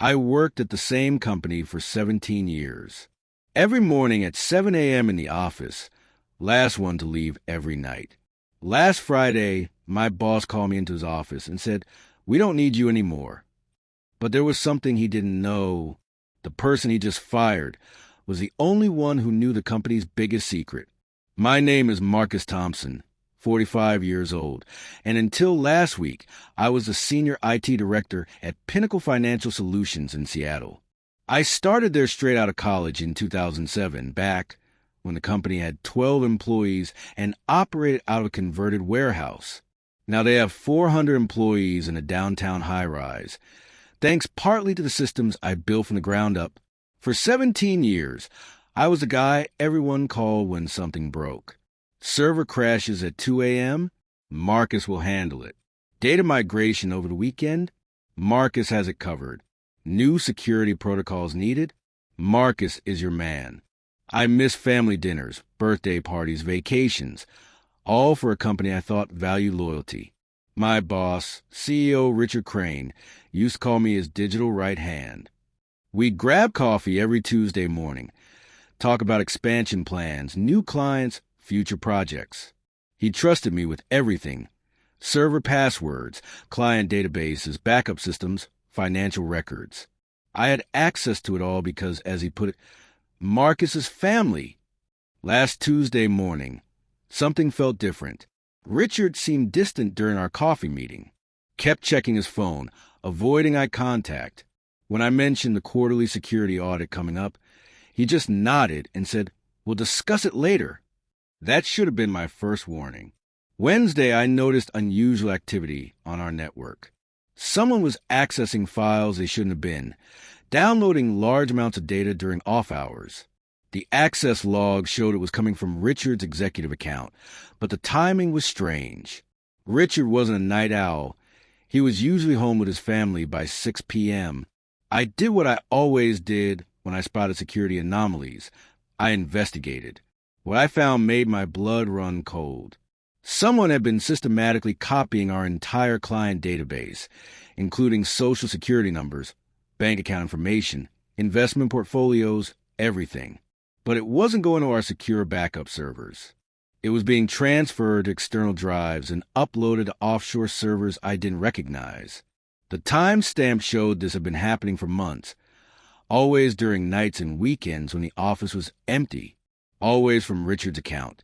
I worked at the same company for 17 years. Every morning at 7 a.m. in the office, last one to leave every night. Last Friday, my boss called me into his office and said, "We don't need you anymore." But there was something he didn't know. The person he just fired was the only one who knew the company's biggest secret. My name is Marcus Thompson, 45 years old, and until last week, I was the senior IT director at Pinnacle Financial Solutions in Seattle. I started there straight out of college in 2007, back when the company had 12 employees and operated out of a converted warehouse. Now they have 400 employees in a downtown high-rise, thanks partly to the systems I built from the ground up. For 17 years, I was the guy everyone called when something broke. Server crashes at 2 a.m., Marcus will handle it. Data migration over the weekend, Marcus has it covered. New security protocols needed, Marcus is your man. I miss family dinners, birthday parties, vacations, all for a company I thought valued loyalty. My boss, CEO Richard Crane, used to call me his digital right hand. We'd grab coffee every Tuesday morning, talk about expansion plans, new clients, future projects. He trusted me with everything: server passwords, client databases, backup systems, financial records. I had access to it all because, as he put it, Marcus's family. Last Tuesday morning, something felt different. Richard seemed distant during our coffee meeting, kept checking his phone, avoiding eye contact. When I mentioned the quarterly security audit coming up, he just nodded and said, "We'll discuss it later." That should have been my first warning. Wednesday, I noticed unusual activity on our network. Someone was accessing files they shouldn't have been, downloading large amounts of data during off hours. The access log showed it was coming from Richard's executive account, but the timing was strange. Richard wasn't a night owl. He was usually home with his family by 6 p.m. I did what I always did when I spotted security anomalies. I investigated. What I found made my blood run cold. Someone had been systematically copying our entire client database, including social security numbers, bank account information, investment portfolios, everything. But it wasn't going to our secure backup servers. It was being transferred to external drives and uploaded to offshore servers I didn't recognize. The timestamp showed this had been happening for months, always during nights and weekends when the office was empty, always from Richard's account,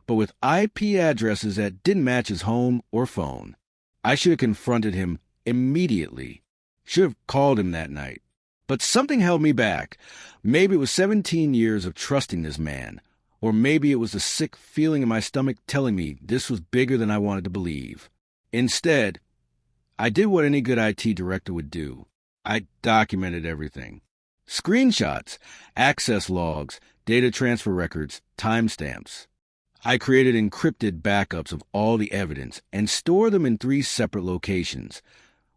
but with IP addresses that didn't match his home or phone. I should have confronted him immediately. Should have called him that night. But something held me back. Maybe it was 17 years of trusting this man, or maybe it was the sick feeling in my stomach telling me this was bigger than I wanted to believe. Instead, I did what any good IT director would do. I documented everything. Screenshots, access logs, data transfer records, timestamps. I created encrypted backups of all the evidence and stored them in 3 separate locations.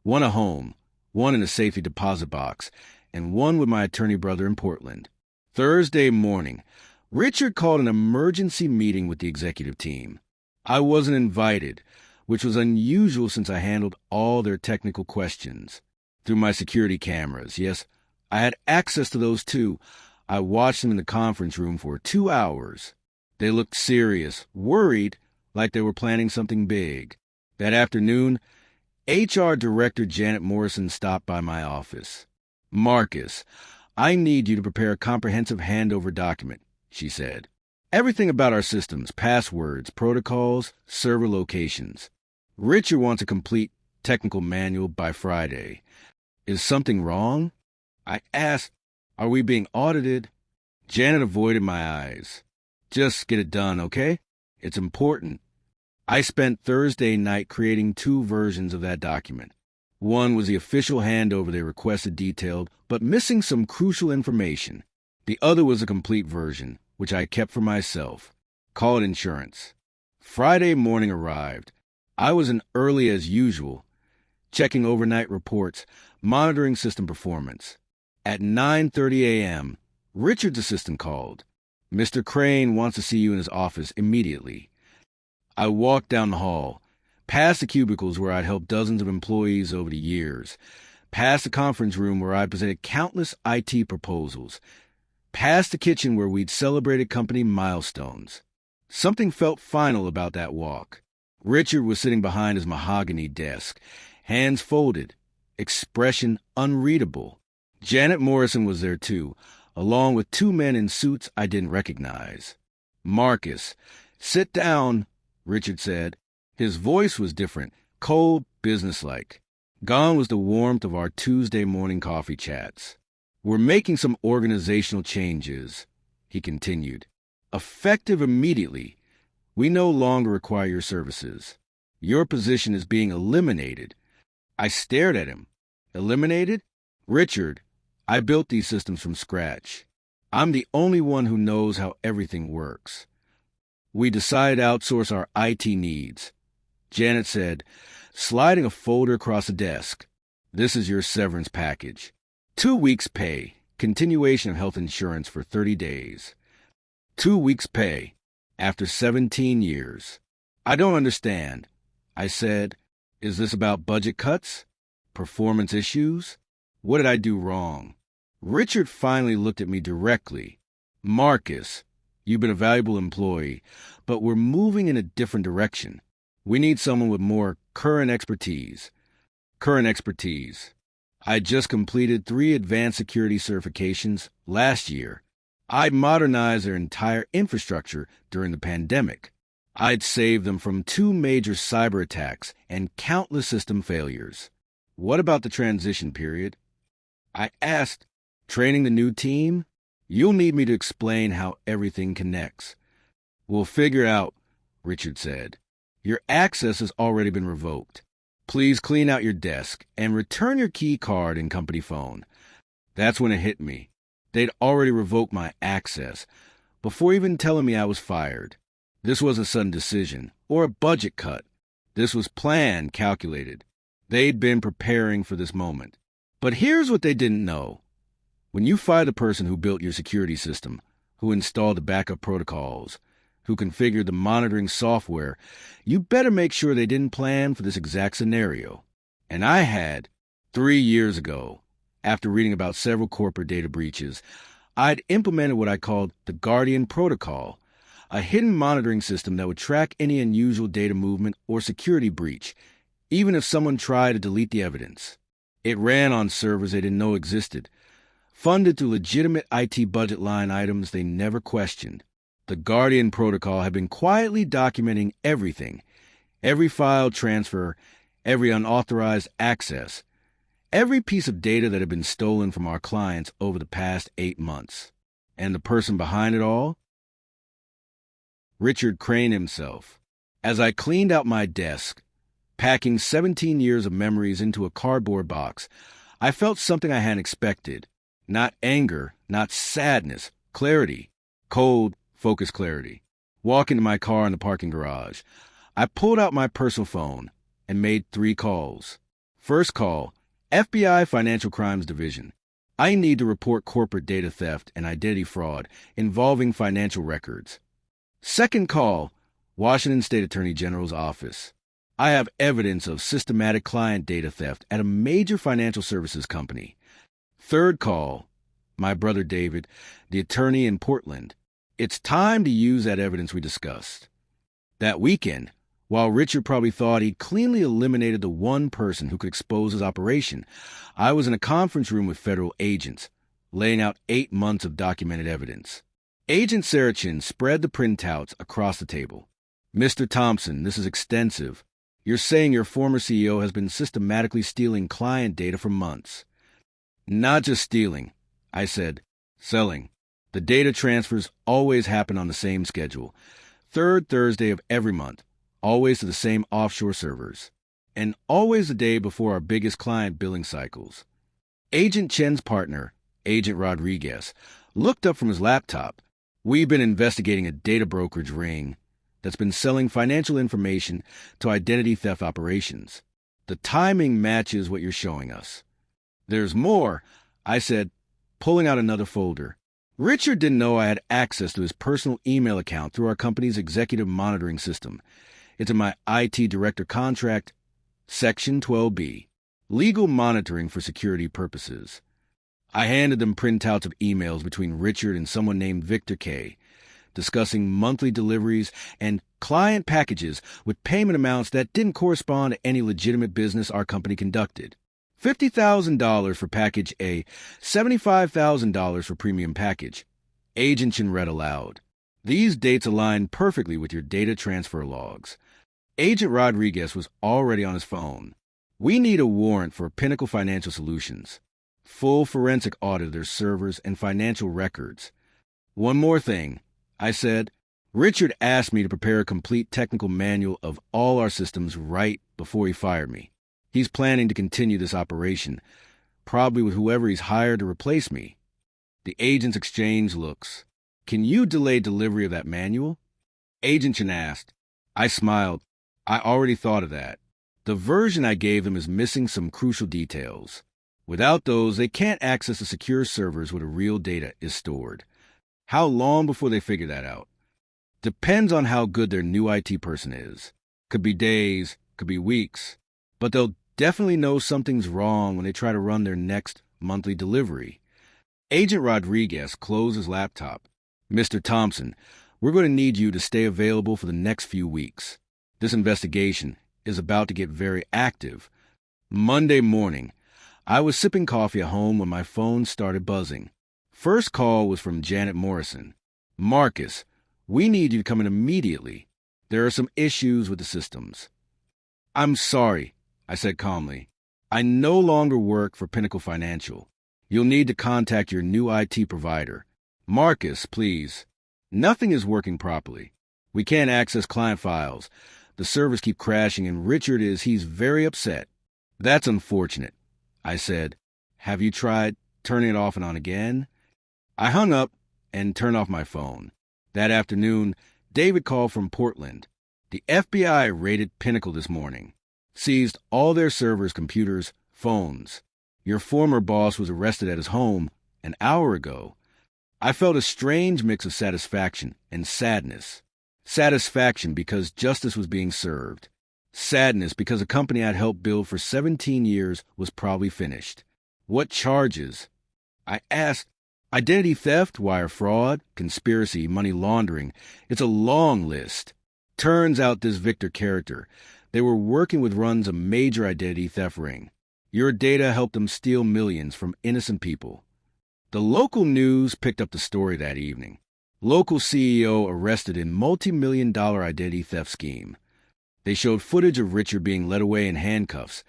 One at home, one in a safety deposit box, and one with my attorney brother in Portland. Thursday morning, Richard called an emergency meeting with the executive team. I wasn't invited, which was unusual since I handled all their technical questions. Through my security cameras, yes, I had access to those too. I watched them in the conference room for 2 hours. They looked serious, worried, like they were planning something big. That afternoon, HR Director Janet Morrison stopped by my office. "Marcus, I need you to prepare a comprehensive handover document," she said. "Everything about our systems, passwords, protocols, server locations. Richard wants a complete technical manual by Friday. Is something wrong?" I asked, "Are we being audited?" Janet avoided my eyes. "Just get it done, okay? It's important." I spent Thursday night creating 2 versions of that document. One was the official handover they requested detailed, but missing some crucial information. The other was a complete version, which I kept for myself. Call it insurance. Friday morning arrived. I was in early as usual, checking overnight reports, monitoring system performance. At 9:30 a.m., Richard's assistant called. "Mr. Crane wants to see you in his office immediately." I walked down the hall, past the cubicles where I'd helped dozens of employees over the years, past the conference room where I presented countless IT proposals, past the kitchen where we'd celebrated company milestones. Something felt final about that walk. Richard was sitting behind his mahogany desk, hands folded, expression unreadable. Janet Morrison was there too, along with two men in suits I didn't recognize. "Marcus, sit down," Richard said. His voice was different, cold, businesslike. Gone was the warmth of our Tuesday morning coffee chats. "We're making some organizational changes," he continued. "Effective immediately. We no longer require your services. Your position is being eliminated." I stared at him. "Eliminated? Richard, I built these systems from scratch. I'm the only one who knows how everything works. We decided to outsource our IT needs." Janet said, sliding a folder across the desk. "This is your severance package. 2 weeks' pay, continuation of health insurance for 30 days. 2 weeks' pay, after 17 years. "I don't understand," I said. "Is this about budget cuts? Performance issues? What did I do wrong?" Richard finally looked at me directly. "Marcus, you've been a valuable employee, but we're moving in a different direction. We need someone with more current expertise." Current expertise. I'd just completed 3 advanced security certifications last year. I'd modernized their entire infrastructure during the pandemic. I'd saved them from 2 major cyber attacks and countless system failures. "What about the transition period?" I asked. "Training the new team? You'll need me to explain how everything connects." "We'll figure it out," Richard said. "Your access has already been revoked. Please clean out your desk and return your key card and company phone." That's when it hit me. They'd already revoked my access, before even telling me I was fired. This wasn't a sudden decision or a budget cut. This was planned, calculated. They'd been preparing for this moment. But here's what they didn't know. When you fire the person who built your security system, who installed the backup protocols, who configured the monitoring software, you better make sure they didn't plan for this exact scenario. And I had. 3 years ago, after reading about several corporate data breaches, I'd implemented what I called the Guardian Protocol, a hidden monitoring system that would track any unusual data movement or security breach, even if someone tried to delete the evidence. It ran on servers they didn't know existed, funded through legitimate IT budget line items they never questioned. The Guardian Protocol had been quietly documenting everything, every file transfer, every unauthorized access, every piece of data that had been stolen from our clients over the past 8 months. And the person behind it all? Richard craned himself. As I cleaned out my desk, packing 17 years of memories into a cardboard box, I felt something I hadn't expected. Not anger, not sadness, clarity. Cold, focused clarity. Walking to my car in the parking garage, I pulled out my personal phone and made 3 calls. First call, FBI Financial Crimes Division. I need to report corporate data theft and identity fraud involving financial records. Second call, Washington State Attorney General's office. I have evidence of systematic client data theft at a major financial services company. Third call, my brother David, the attorney in Portland. It's time to use that evidence we discussed. That weekend, while Richard probably thought he'd cleanly eliminated the one person who could expose his operation, I was in a conference room with federal agents, laying out 8 months of documented evidence. Agent Sarachin spread the printouts across the table. "Mr. Thompson, this is extensive. You're saying your former CEO has been systematically stealing client data for months." "Not just stealing," I said. "Selling. The data transfers always happen on the same schedule. 3rd Thursday of every month, always to the same offshore servers. And always the day before our biggest client billing cycles." Agent Chen's partner, Agent Rodriguez, looked up from his laptop. "We've been investigating a data brokerage ring that's been selling financial information to identity theft operations. The timing matches what you're showing us." "There's more," I said, pulling out another folder. Richard didn't know I had access to his personal email account through our company's executive monitoring system. It's in my IT director contract, Section 12B. legal monitoring for security purposes. I handed them printouts of emails between Richard and someone named Victor K., discussing monthly deliveries and client packages with payment amounts that didn't correspond to any legitimate business our company conducted. $50,000 for package A, $75,000 for premium package. Agent Chin read aloud. These dates align perfectly with your data transfer logs. Agent Rodriguez was already on his phone. We need a warrant for Pinnacle Financial Solutions. Full forensic audit of their servers and financial records. One more thing, I said. Richard asked me to prepare a complete technical manual of all our systems right before he fired me. He's planning to continue this operation, probably with whoever he's hired to replace me. The agents exchanged looks. Can you delay delivery of that manual? Agent Chin asked. I smiled. I already thought of that. The version I gave them is missing some crucial details. Without those, they can't access the secure servers where the real data is stored. How long before they figure that out? Depends on how good their new IT person is. Could be days, could be weeks. But they'll definitely know something's wrong when they try to run their next monthly delivery. Agent Rodriguez closed his laptop. Mr. Thompson, we're going to need you to stay available for the next few weeks. This investigation is about to get very active. Monday morning, I was sipping coffee at home when my phone started buzzing. First call was from Janet Morrison. Marcus, we need you to come in immediately. There are some issues with the systems. I'm sorry, I said calmly. I no longer work for Pinnacle Financial. You'll need to contact your new IT provider. Marcus, please. Nothing is working properly. We can't access client files. The servers keep crashing and he's very upset. That's unfortunate, I said. Have you tried turning it off and on again? I hung up and turned off my phone. That afternoon, David called from Portland. The FBI raided Pinnacle this morning. Seized all their servers, computers, phones. Your former boss was arrested at his home an hour ago. I felt a strange mix of satisfaction and sadness. Satisfaction because justice was being served. Sadness because a company I'd helped build for 17 years was probably finished. What charges? I asked. Identity theft, wire fraud, conspiracy, money laundering. It's a long list. Turns out this Victor character, they were working with runs a major identity theft ring. Your data helped them steal millions from innocent people. The local news picked up the story that evening. Local CEO arrested in multi-million-dollar identity theft scheme. They showed footage of Richard being led away in handcuffs.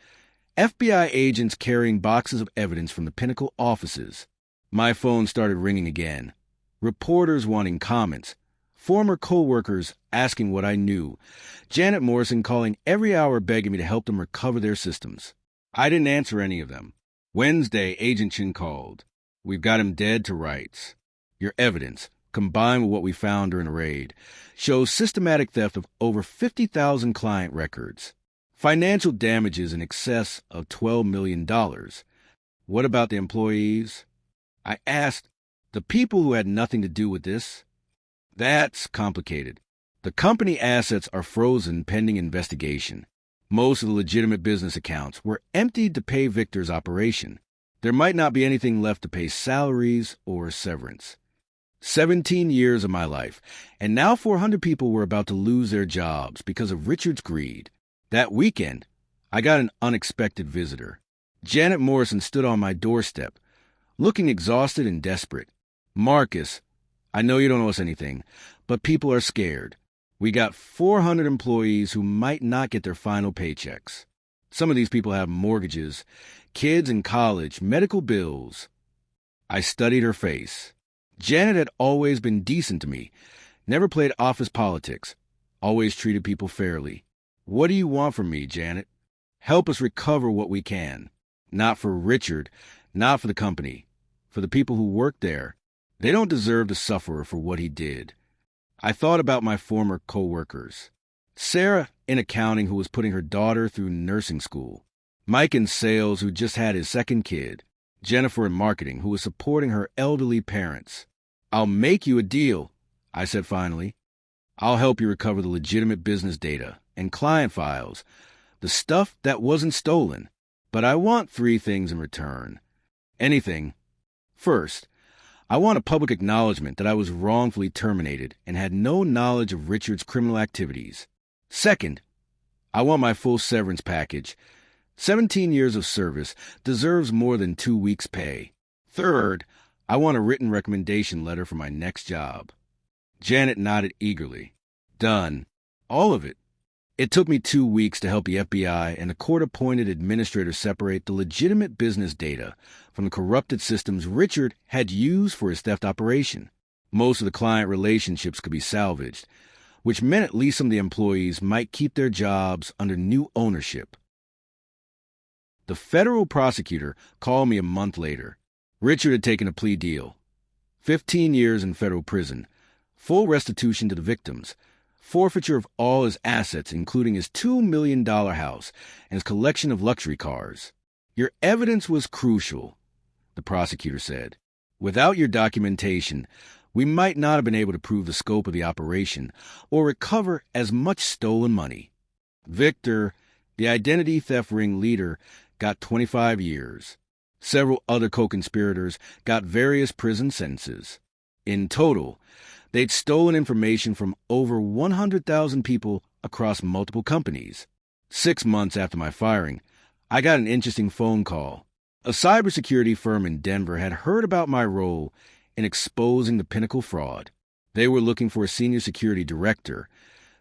FBI agents carrying boxes of evidence from the Pinnacle offices. My phone started ringing again. Reporters wanting comments. Former co-workers asking what I knew. Janet Morrison calling every hour begging me to help them recover their systems. I didn't answer any of them. Wednesday, Agent Chin called. We've got him dead to rights. Your evidence, combined with what we found during a raid, shows systematic theft of over 50,000 client records. Financial damages in excess of $12 million. What about the employees? I asked. The people who had nothing to do with this? That's complicated. The company assets are frozen pending investigation. Most of the legitimate business accounts were emptied to pay Victor's operation. There might not be anything left to pay salaries or severance. 17 years of my life, and now 400 people were about to lose their jobs because of Richard's greed. That weekend, I got an unexpected visitor. Janet Morrison stood on my doorstep, looking exhausted and desperate. Marcus, I know you don't owe us anything, but people are scared. We got 400 employees who might not get their final paychecks. Some of these people have mortgages, kids in college, medical bills. I studied her face. Janet had always been decent to me, never played office politics, always treated people fairly. What do you want from me, Janet? Help us recover what we can. Not for Richard, not for the company, for the people who work there. They don't deserve to suffer for what he did. I thought about my former co-workers. Sarah in accounting, who was putting her daughter through nursing school. Mike in sales, who just had his second kid. Jennifer in marketing, who was supporting her elderly parents. I'll make you a deal, I said finally. I'll help you recover the legitimate business data and client files, the stuff that wasn't stolen. But I want 3 things in return. Anything. First, I want a public acknowledgement that I was wrongfully terminated and had no knowledge of Richard's criminal activities. Second, I want my full severance package. 17 years of service deserves more than 2 weeks' pay. Third, I want a written recommendation letter for my next job. Janet nodded eagerly. Done. All of it. It took me 2 weeks to help the FBI and the court-appointed administrator separate the legitimate business data from the corrupted systems Richard had used for his theft operation. Most of the client relationships could be salvaged, which meant at least some of the employees might keep their jobs under new ownership. The federal prosecutor called me a month later. Richard had taken a plea deal. 15 years in federal prison, full restitution to the victims, forfeiture of all his assets, including his $2 million house and his collection of luxury cars. Your evidence was crucial, the prosecutor said. Without your documentation, we might not have been able to prove the scope of the operation or recover as much stolen money. Victor, the identity theft ring leader, got 25 years. Several other co-conspirators got various prison sentences. In total, they'd stolen information from over 100,000 people across multiple companies. 6 months after my firing, I got an interesting phone call. A cybersecurity firm in Denver had heard about my role in exposing the Pinnacle fraud. They were looking for a senior security director,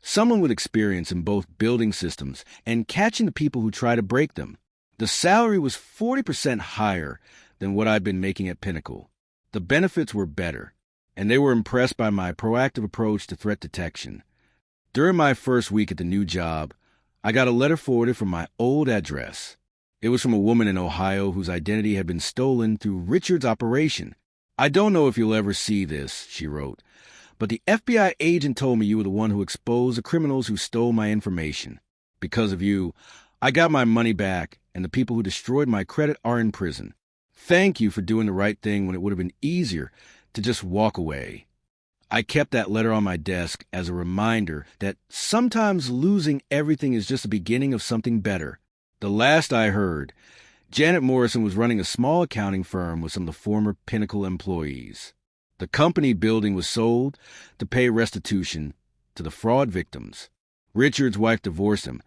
someone with experience in both building systems and catching the people who try to break them. The salary was 40% higher than what I'd been making at Pinnacle. The benefits were better, and they were impressed by my proactive approach to threat detection. During my first week at the new job, I got a letter forwarded from my old address. It was from a woman in Ohio whose identity had been stolen through Richard's operation. I don't know if you'll ever see this, she wrote, but the FBI agent told me you were the one who exposed the criminals who stole my information. Because of you, I got my money back, and the people who destroyed my credit are in prison. Thank you for doing the right thing when it would have been easier to just walk away. I kept that letter on my desk as a reminder that sometimes losing everything is just the beginning of something better. The last I heard, Janet Morrison was running a small accounting firm with some of the former Pinnacle employees. The company building was sold to pay restitution to the fraud victims. Richard's wife divorced him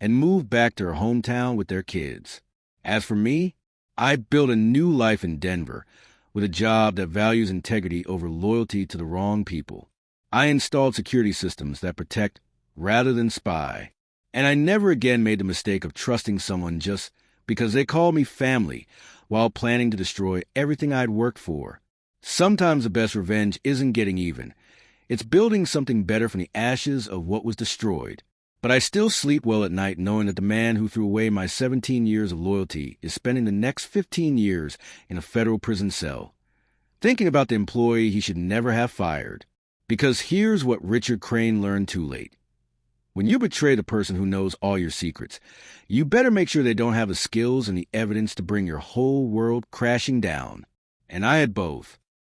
and moved back to her hometown with their kids. As for me, I built a new life in Denver with a job that values integrity over loyalty to the wrong people. I installed security systems that protect rather than spy, and I never again made the mistake of trusting someone just because they called me family while planning to destroy everything I'd worked for. Sometimes the best revenge isn't getting even. It's building something better from the ashes of what was destroyed. But I still sleep well at night knowing that the man who threw away my 17 years of loyalty is spending the next 15 years in a federal prison cell, thinking about the employee he should never have fired. Because here's what Richard Crane learned too late. When you betray the person who knows all your secrets, you better make sure they don't have the skills and the evidence to bring your whole world crashing down. And I had both.